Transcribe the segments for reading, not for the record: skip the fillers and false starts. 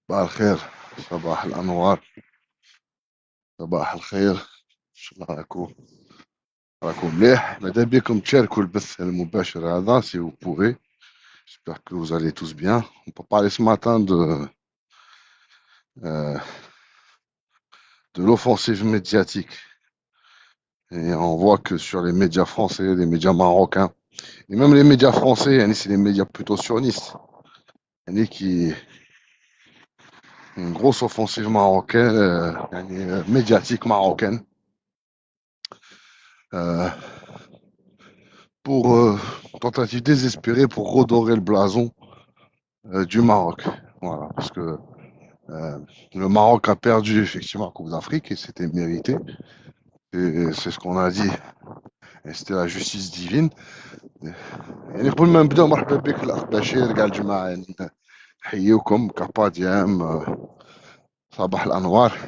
صباح الخير. صباح الأنوار. صباح الخير. شو راكم مليح؟ ماذا بكم تشاركوا البث المباشر هذا si vous pouvez. J'espère que vous allez tous bien. On peut parler ce matin euh, de l'offensive médiatique. Et on voit que sur les médias français, les médias marocains, et même les médias français, yani, c'est les médias plutôt sionistes. Yani, une grosse offensive marocaine, médiatique marocaine, euh, pour tentative désespérée pour redorer le blason du Maroc. Voilà, parce que euh, le Maroc a perdu effectivement la Coupe d'Afrique et c'était mérité. Et c'est ce qu'on a dit. Et c'était la justice divine. يعني قبل ما نبداو مرحبا بك الاخ بشير كاع الجماعه يعني نحييكم كاباديام صباح الانوار.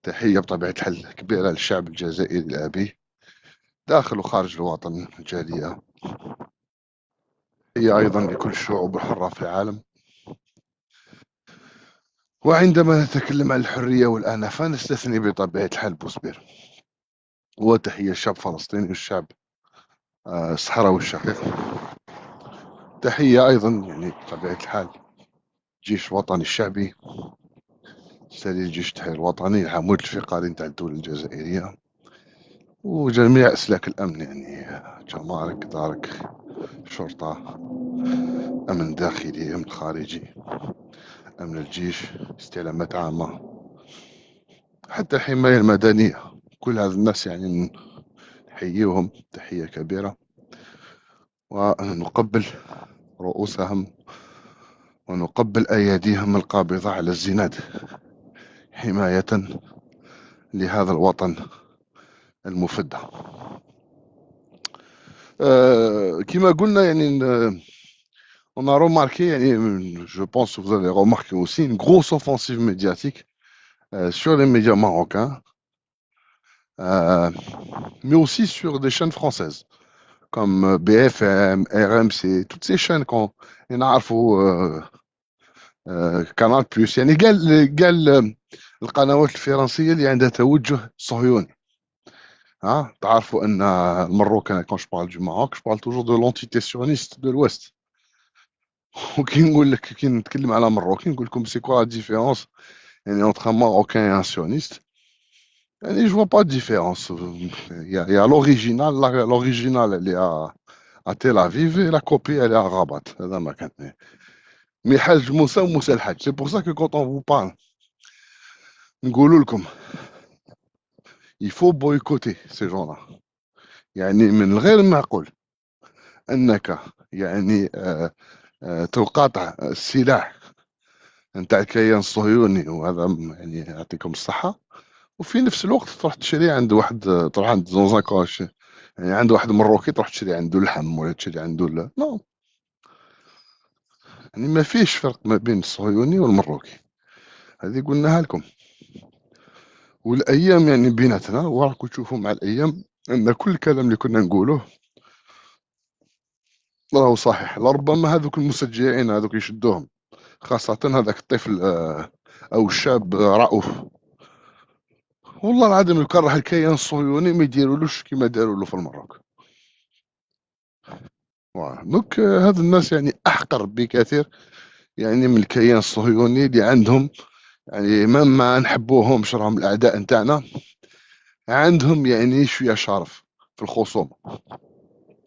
تحيه بطبيعه الحال كبيره للشعب الجزائري الابي داخل وخارج الوطن الجاليه. هي ايضا لكل الشعوب الحره في العالم. وعندما نتكلم عن الحريه والانفه نستثني بطبيعه الحال بوسبير. وتحيه للشعب الفلسطيني والشعب الصحراوي الشقيق. تحيه ايضا يعني بطبيعه الحال الجيش الوطني الشعبي سرير الجيش التحرير الوطني العمود الفقري نتاع الدولة الجزائرية وجميع أسلاك الأمن يعني جمارك دارك شرطة أمن داخلي أمن خارجي أمن الجيش استعلامات عامة حتى الحماية المدنية كل هذا الناس يعني نحييهم تحية كبيرة ونقبل رؤوسهم ونقبل أيديهم القابضة على الزناد حماية لهذا الوطن المفدى. كما قلنا يعني on a remarqué, je pense que vous avez remarqué aussi, une grosse offensive médiatique sur les médias marocains, mais aussi sur des chaînes françaises, comme BFM, RMC, toutes ces chaînes qu'on نعرفوا كانال بلس يعني قال القنوات الفرنسية اللي عندها توجه صهيوني. ها تعرفوا ان المروك انا quand je parle du Maroc je parle toujours de l'entité sioniste de l'Ouest. وكي نقول لك كي نتكلم على مروكي نقول لكم سي كوا لا ديفيرونس يعني entre un Marocain et un sioniste. يعني je vois pas de différence. Il y a l'original, l'original elle est à Tel Aviv et la copie elle est à Rabat. هذا ما كان. مي حاج موسى وموسى الحاج. C'est pour ça que quand on vous parle نقولوا لكم il faut boycotter ces gens-là. يعني من الغير معقول انك يعني تقاطع السلاح نتاع الكيان الصهيوني وهذا يعني يعطيكم الصحة وفي نفس الوقت تروح تشري عند واحد تروح عند زون كوش يعني عند واحد مروكي تروح تشري عنده اللحم ولا تشري عنده نو يعني ما فيش فرق ما بين الصهيوني والمروكي. هذه قلناها لكم والايام يعني بيناتنا وراكم تشوفوا مع الايام ان كل الكلام اللي كنا نقوله راهو صحيح. لربما هذوك المسجعين هذوك يشدوهم خاصة هذاك الطفل او الشاب رؤوف والله العظيم يكره الكيان الصهيوني ما يديرولوش كيما داروا له في المروك. دونك هذا الناس يعني احقر بكثير يعني من الكيان الصهيوني اللي عندهم يعني ما نحبوهمش راهم الاعداء نتاعنا عندهم يعني شويه شرف في الخصومه.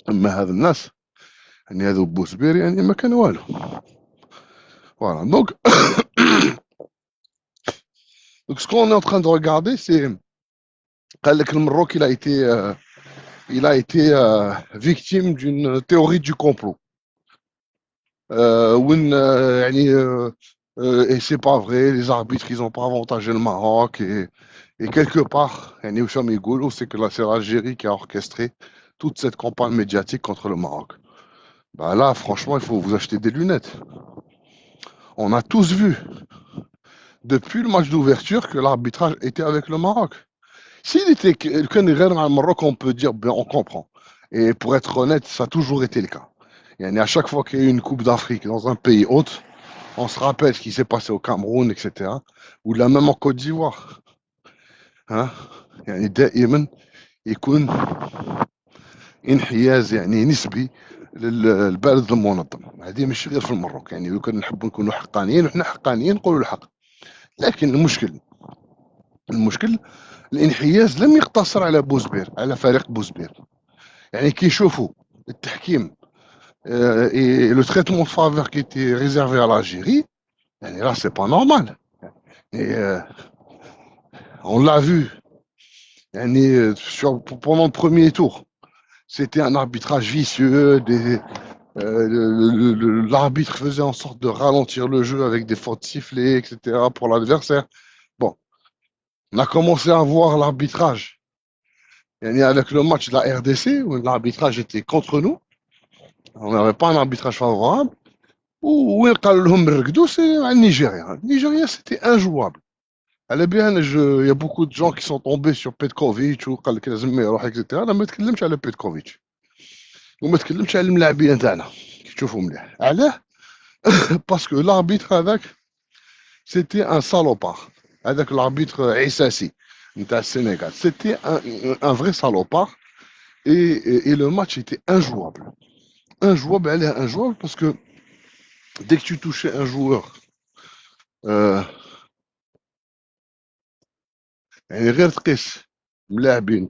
اما هذا الناس يعني هذو بوسبير يعني ما كان والو. دونك ce qu'on est en train de regarder c'est قال لك المروكي il a été victime d'une théorie du complot. وين يعني et c'est pas vrai, les arbitres ils ont pas avantagé le Maroc et quelque part يعني وشام يقولوا c'est que c'est l'Algérie qui a orchestré toute cette campagne médiatique contre le Maroc. Bah là franchement il faut vous acheter des lunettes. On a tous vu depuis le match d'ouverture que l'arbitrage était avec le Maroc. S'il était كان غير مع Maroc on peut dire ben on comprend. Et pour être honnête ça a toujours été le cas. يعني à chaque fois qu'il y a eu une coupe d'Afrique dans un pays hôte On se rappelle ce qui s'est passé au Cameroun, etc. Ou là même en Côte d'Ivoire. Hein? يعني دائما يكون انحياز يعني نسبي للبلد المنظم. هذه مش غير في المروك، يعني لو كان نحبوا نكونوا حقانيين وحنا حقانيين نقولوا الحق. لكن المشكل الانحياز لم يقتصر على بوزبير، على فريق بوزبير. يعني كي يشوفوا التحكيم et le traitement de faveur qui était réservé à l'Algérie, là c'est pas normal. Et on l'a vu pendant le premier tour. C'était un arbitrage vicieux, l'arbitre faisait en sorte de ralentir le jeu avec des fautes sifflées, etc. pour l'adversaire. Bon, on a commencé à voir l'arbitrage. Avec le match de la RDC, où l'arbitrage était contre nous, on n'avait pas un arbitrage favorable. Où c'est un Nigérien. Le Nigeria, c'était injouable. Il y a beaucoup de gens qui sont tombés sur Petkovic ou etc. انا ما نتكلمش على بيتكوفيتش وما نتكلمش على الملاعبين تاعنا كي تشوفوا مليح. علاه؟ باسكو l'arbitre avec c'était un salopard. Avec l'arbitre Issassi نتاع Sénégal, c'était un vrai salopard et le match était injouable. Injouable parce que dès que tu touchais un joueur يعني غير تقيس ملاعبين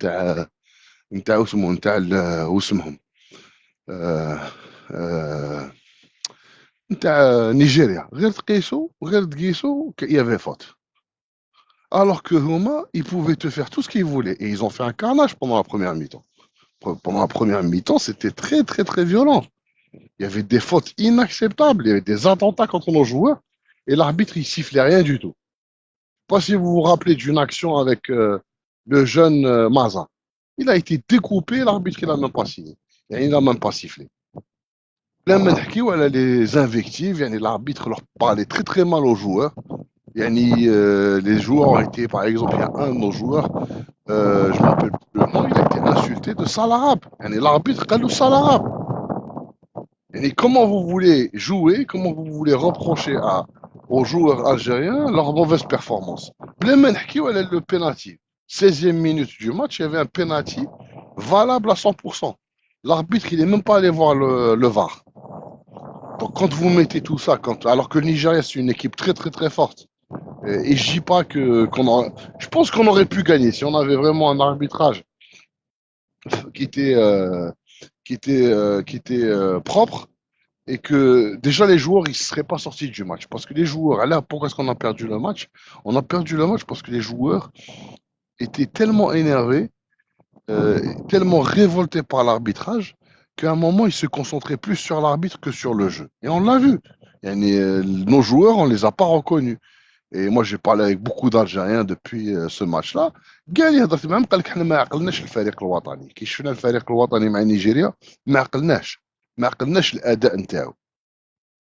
نتاع واسمهم نتاع نيجيريا، غير تقيسو qu'il y avait faute. Alors que Huma, ils pouvaient te faire tout ce qu'ils voulaient. Et ils ont fait un carnage pendant la première mi-temps. Pendant la première mi-temps, c'était très, très, très violent. Il y avait des fautes inacceptables. Il y avait des attentats contre nos joueurs. Et l'arbitre, il sifflait rien du tout. Je ne sais pas si vous vous rappelez d'une action avec le jeune Maza. Il a été découpé, l'arbitre, il n'a même pas signé. Et il n'a même pas sifflé. لما نحكيو على les invectives, l'arbitre leur parlait très très mal aux joueurs. Les joueurs ont été, par exemple, il y a un de nos joueurs, je ne me rappelle plus le nom, il a été insulté de sale arabe. L'arbitre قال له sale arabe. Comment vous voulez jouer, comment vous voulez reprocher aux joueurs algériens leur mauvaise performance? لما نحكيو على le penalty, 16e minute du match, il y avait un penalty valable à 100%. L'arbitre, il n'est même pas allé voir le VAR. Donc quand vous mettez tout ça, alors que le Nigeria, c'est une équipe très très très forte, et je dis pas je pense qu'on aurait pu gagner si on avait vraiment un arbitrage qui était propre, et que déjà les joueurs ils seraient pas sortis du match, parce que les joueurs, là, pourquoi est-ce qu'on a perdu le match? On a perdu le match parce que les joueurs étaient tellement énervés, tellement révoltés par l'arbitrage, qu'à un moment ils se concentraient plus sur l'arbitre que sur le jeu. Et on l'a vu. Nos joueurs, on les a pas reconnus. Et moi, j'ai parlé avec beaucoup d'Algériens depuis ce match-là. قال لي هضرت معاهم قال لك حنا ما عقلناش الفريق الوطني كي شفنا الفريق الوطني مع نيجيريا ما عقلناش الاداء نتاعو.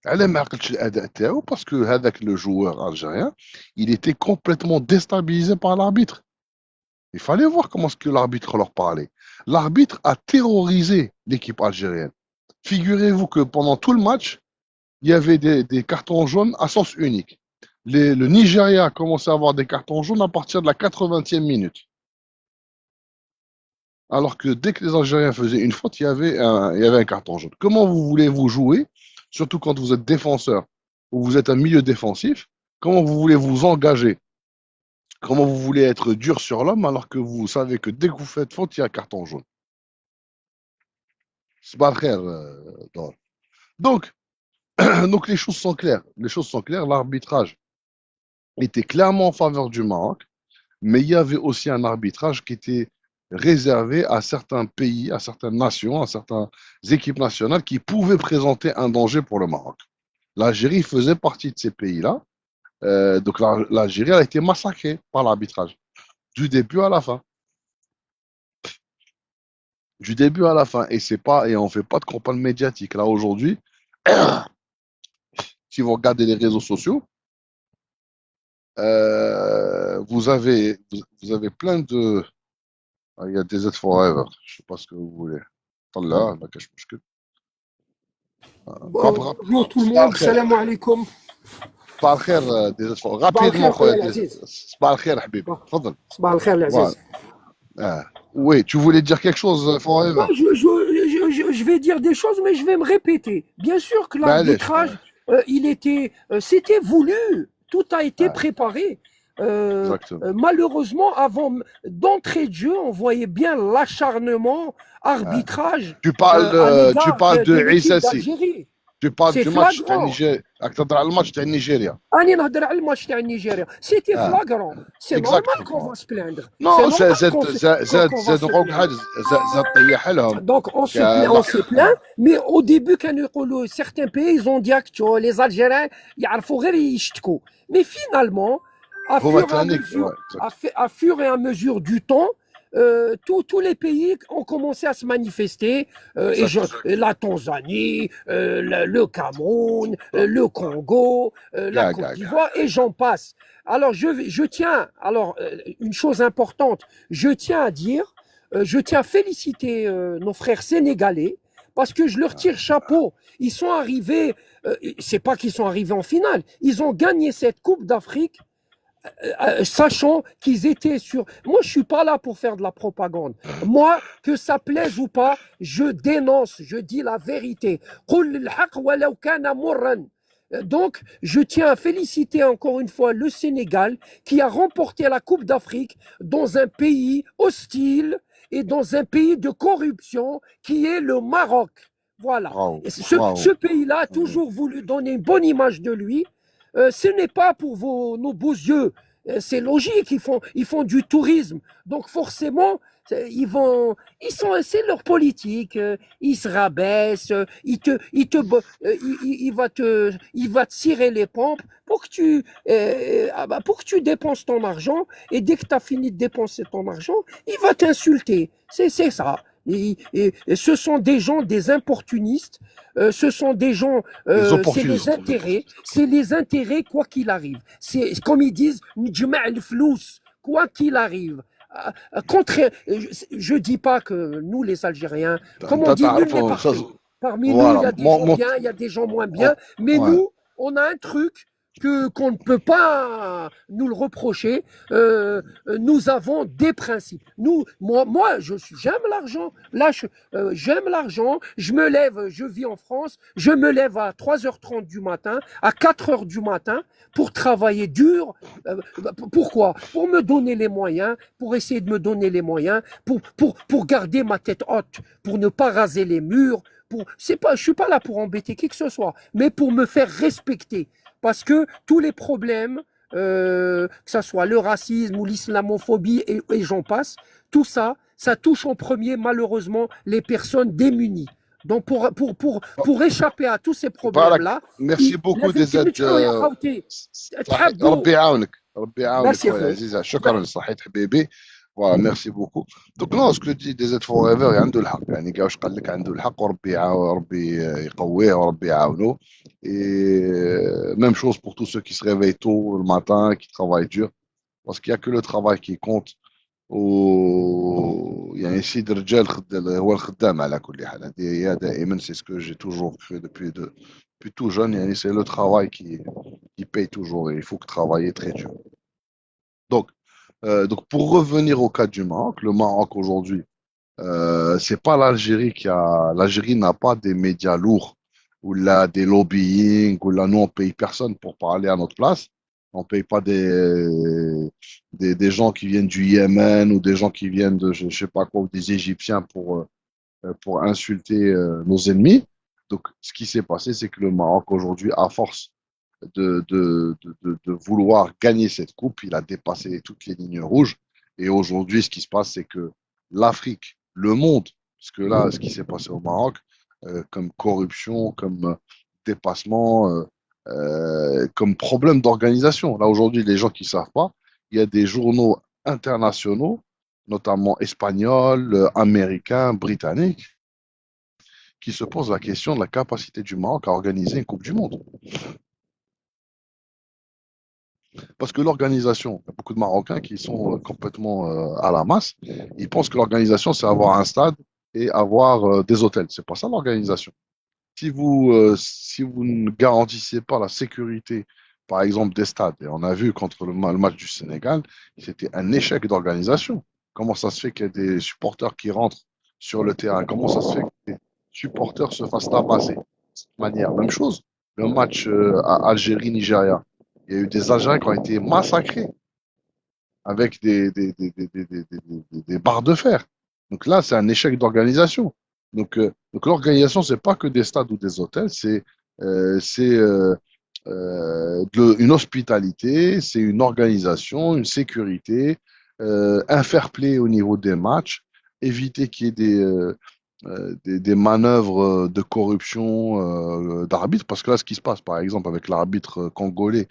علاه ما عقلتش الاداء نتاعو؟ باسكو هذاك لو joueur algérien, il était complètement déstabilisé par l'arbitre. Il fallait voir comment ce que l'arbitre leur parlait. L'arbitre a terrorisé l'équipe algérienne. Figurez-vous que pendant tout le match, il y avait des cartons jaunes à sens unique. Le Nigeria a commencé à avoir des cartons jaunes à partir de la 80e minute. Alors que dès que les Algériens faisaient une faute, il y avait un carton jaune. Comment vous voulez-vous jouer, surtout quand vous êtes défenseur ou vous êtes un milieu défensif, comment vous voulez vous engager? Comment vous voulez être dur sur l'homme alors que vous savez que dès que vous faites faute, il y a un carton jaune? C'est pas clair. Donc, donc les choses sont claires. Les choses sont claires. L'arbitrage était clairement en faveur du Maroc, mais il y avait aussi un arbitrage qui était réservé à certains pays, à certaines nations, à certaines équipes nationales qui pouvaient présenter un danger pour le Maroc. L'Algérie faisait partie de ces pays-là. Donc l'Algérie a été massacrée par l'arbitrage, du début à la fin. Du début à la fin. Et on ne fait pas de campagne médiatique. Là, aujourd'hui, si vous regardez les réseaux sociaux, vous avez plein de... Il y a des aides forever. Je ne sais pas ce que vous voulez. Bonjour tout le monde, salam alaikum. صباح الخير ديزاد فور صباح رابيدمون الخير خويا خويا ديزاد. العزيز. صباح الخير حبيبي صباح تفضل. صباح الخير Voilà. العزيز. Ah. Oui, tu voulais dire quelque chose Bah, forever. je vais dire des choses, mais je vais me répéter. Bien sûr que معليش l'arbitrage, c'était voulu, tout a été ah, préparé. exactement. Malheureusement, avant d'entrée de jeu, on voyait bien l'acharnement Ah. arbitrage à Tu l'égard parles de de l'équipe Issassi. d'Algérie. Tu parles C'est du match تاع flagrant. النيجيريا راك تهضر على الماتش تاع نيجيريا. راني نهضر على الماتش تاع نيجيريا. C'était Ah. flagrant. C'est normal qu'on Exactement. va se plaindre. C'est Non, normal qu'on va زاد se نقولك plaindre. حاجه زاد طيح لهم. Donc on s'est plaint, mais au début quand certains pays ils ont dit que les Algériens يعرفوا غير يشتكوا. Mais finalement, à هما fur et à ثانيك mesure, à fur et à mesure du temps, tous les pays ont commencé à se manifester, la Tanzanie, le Cameroun, le Congo, la Côte d'Ivoire, et j'en passe. Alors je tiens, alors une chose importante, je tiens à féliciter nos frères sénégalais parce que je leur tire chapeau. Ils sont arrivés, c'est pas qu'ils sont arrivés en finale, ils ont gagné cette Coupe d'Afrique sachant qu'ils étaient sur. Moi, je suis pas là pour faire de la propagande. Moi, que ça plaise ou pas, je dénonce, je dis la vérité. Donc, je tiens à féliciter encore une fois le Sénégal qui a remporté la Coupe d'Afrique dans un pays hostile et dans un pays de corruption qui est le Maroc. Voilà. Bravo. Ce pays-là a toujours voulu donner une bonne image de lui. Ce n'est pas pour nos beaux yeux. C'est logique, ils font du tourisme. Donc forcément, c'est leur politique. Ils se rabaissent, il va te cirer les pompes pour que tu dépenses ton argent. Et dès que tu as fini de dépenser ton argent, il va t'insulter. C'est ça. Et ce sont des gens, des importunistes, ce sont des gens, c'est les intérêts quoi qu'il arrive. C'est comme ils disent, quoi qu'il arrive. Je dis pas que nous les Algériens, comme on dit, nul n'est parfait. Parmi nous, il y a des gens bien, il y a des gens moins bien, mais nous, on a un truc qu'on ne peut pas nous le reprocher. Nous avons des principes. Moi, j'aime l'argent. Là, j'aime l'argent. Je me lève, je vis en France. Je me lève à 3h30 du matin, à 4h du matin pour travailler dur. Pourquoi? Pour me donner les moyens, pour essayer de me donner les moyens, pour garder ma tête haute, pour ne pas raser les murs. Je suis pas là pour embêter qui que ce soit, mais pour me faire respecter. Parce que tous les problèmes, que ce soit le racisme ou l'islamophobie et j'en passe, tout ça, ça touche en premier malheureusement les personnes démunies. Donc pour échapper à tous ces problèmes-là, merci beaucoup des aides. ربي يعاونك ربي يعاونك خويا عزيز شكرا صحيت حبيبي. Voilà, merci beaucoup. Donc non, ce que dit DZ Forever, عنده الحق يعني كاع واش قال لك عنده الحق ربي يقويه وربي يعاونه. Et même chose pour tous ceux qui se réveillent tôt le matin, qui travaillent dur, parce qu'il n'y a que le travail qui compte. يعني سيد الرجال هو الخدام على كل حال. هذه دائما c'est ce que j'ai toujours cru depuis tout jeune. يعني c'est le travail qui paye toujours et il faut que travailler très dur. Donc pour revenir au cas du Maroc, le Maroc aujourd'hui, c'est pas l'Algérie n'a pas des médias lourds ou là des lobbying ou là nous on paye personne pour parler à notre place. On paye pas des gens qui viennent du Yémen ou des gens qui viennent de je sais pas quoi ou des Égyptiens pour insulter nos ennemis. Donc ce qui s'est passé, c'est que le Maroc aujourd'hui, à force de vouloir gagner cette coupe, il a dépassé toutes les lignes rouges. Et aujourd'hui, ce qui se passe, c'est que l'Afrique, le monde, parce que là, ce qui s'est passé au Maroc, comme corruption, comme dépassement, comme problème d'organisation. Là, aujourd'hui, les gens qui ne savent pas, il y a des journaux internationaux, notamment espagnols, américains, britanniques, qui se posent la question de la capacité du Maroc à organiser une Coupe du Monde. Parce que l'organisation, il y a beaucoup de Marocains qui sont complètement à la masse. Ils pensent que l'organisation, c'est avoir un stade et avoir des hôtels. C'est pas ça l'organisation. si vous ne garantissez pas la sécurité, par exemple, des stades, et on a vu contre le match du Sénégal, c'était un échec d'organisation. Comment ça se fait qu'il y a des supporters qui rentrent sur le terrain? Comment ça se fait que les supporters se fassent tabasser de cette manière? Même chose, le match à Algérie-Nigeria. Il y a eu des Algériens qui ont été massacrés avec des barres de fer. Donc là, c'est un échec d'organisation. Donc l'organisation, c'est pas que des stades ou des hôtels, c'est une hospitalité, c'est une organisation, une sécurité, un fair play au niveau des matchs, éviter qu'il y ait des manœuvres de corruption d'arbitre, parce que là, ce qui se passe, par exemple, avec l'arbitre congolais,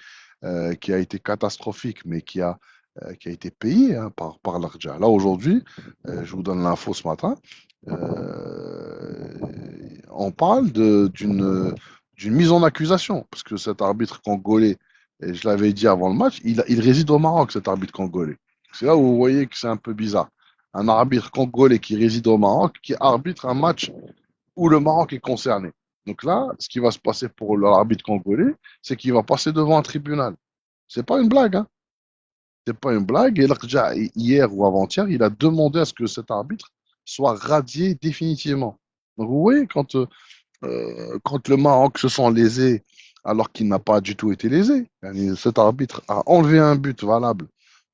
qui a été catastrophique, mais qui a été payé hein, par l'Arja. Là, aujourd'hui, je vous donne l'info ce matin, on parle d'une mise en accusation, parce que cet arbitre congolais, et je l'avais dit avant le match, il réside au Maroc, cet arbitre congolais. C'est là où vous voyez que c'est un peu bizarre. Un arbitre congolais qui réside au Maroc, qui arbitre un match où le Maroc est concerné. Donc là, ce qui va se passer pour l'arbitre congolais, c'est qu'il va passer devant un tribunal. C'est pas une blague, hein. C'est pas une blague. Et l'Arja, hier ou avant-hier, il a demandé à ce que cet arbitre soit radié définitivement. Donc vous voyez, quand le Maroc se sent lésé, alors qu'il n'a pas du tout été lésé, cet arbitre a enlevé un but valable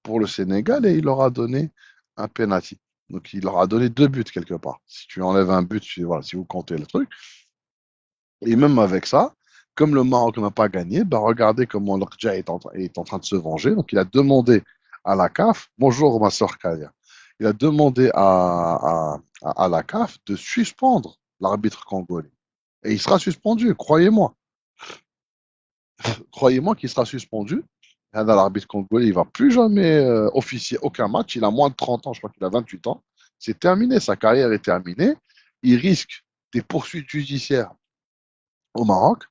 pour le Sénégal et il leur a donné un penalty. Donc il leur a donné 2 buts quelque part. Si tu enlèves un but, voilà, si vous comptez le truc. Et même avec ça, comme le Maroc n'a pas gagné, bah regardez comment l'Arja est en train de se venger. Donc il a demandé à la CAF, bonjour ma soeur Kalia, il a demandé à la CAF de suspendre l'arbitre congolais. Et il sera suspendu, croyez-moi. Croyez-moi qu'il sera suspendu. L'arbitre congolais, il ne va plus jamais officier aucun match. Il a moins de 30 ans, je crois qu'il a 28 ans. C'est terminé, sa carrière est terminée. Il risque des poursuites judiciaires au Maroc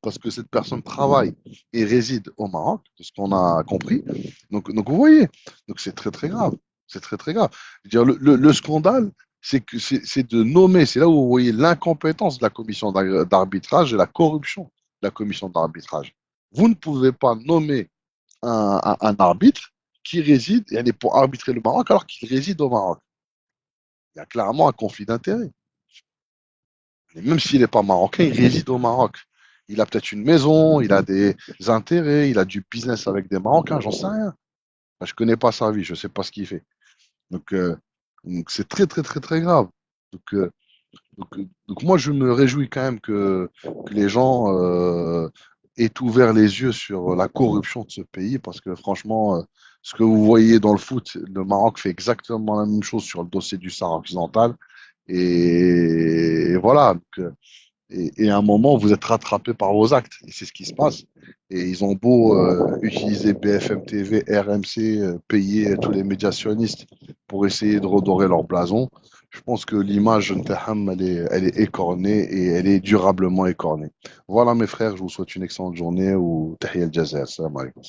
parce que cette personne travaille et réside au Maroc, c'est ce qu'on a compris. Donc vous voyez, donc c'est très très grave. C'est très très grave. Je veux dire, le scandale, c'est de nommer, c'est là où vous voyez l'incompétence de la commission d'arbitrage et la corruption de la commission d'arbitrage. Vous ne pouvez pas nommer un arbitre qui réside, et elle est pour arbitrer le Maroc alors qu'il réside au Maroc. Il y a clairement un conflit d'intérêts. Et même s'il n'est pas marocain, il réside au Maroc. Il a peut-être une maison, il a des intérêts, il a du business avec des Marocains, j'en sais rien. Je ne connais pas sa vie, je ne sais pas ce qu'il fait. Donc c'est très très très très grave. Donc, euh, donc moi je me réjouis quand même que les gens aient ouvert les yeux sur la corruption de ce pays parce que franchement, ce que vous voyez dans le foot, le Maroc fait exactement la même chose sur le dossier du Sahara occidental. Et voilà. Et à un moment, vous êtes rattrapé par vos actes. Et c'est ce qui se passe. Et ils ont beau utiliser BFM TV, RMC, payer tous les médias sionistes pour essayer de redorer leur blason. Je pense que l'image de Ntaham, elle est écornée et elle est durablement écornée. Voilà mes frères, je vous souhaite une excellente journée ou Tahia al Jazair. Salam alaikum.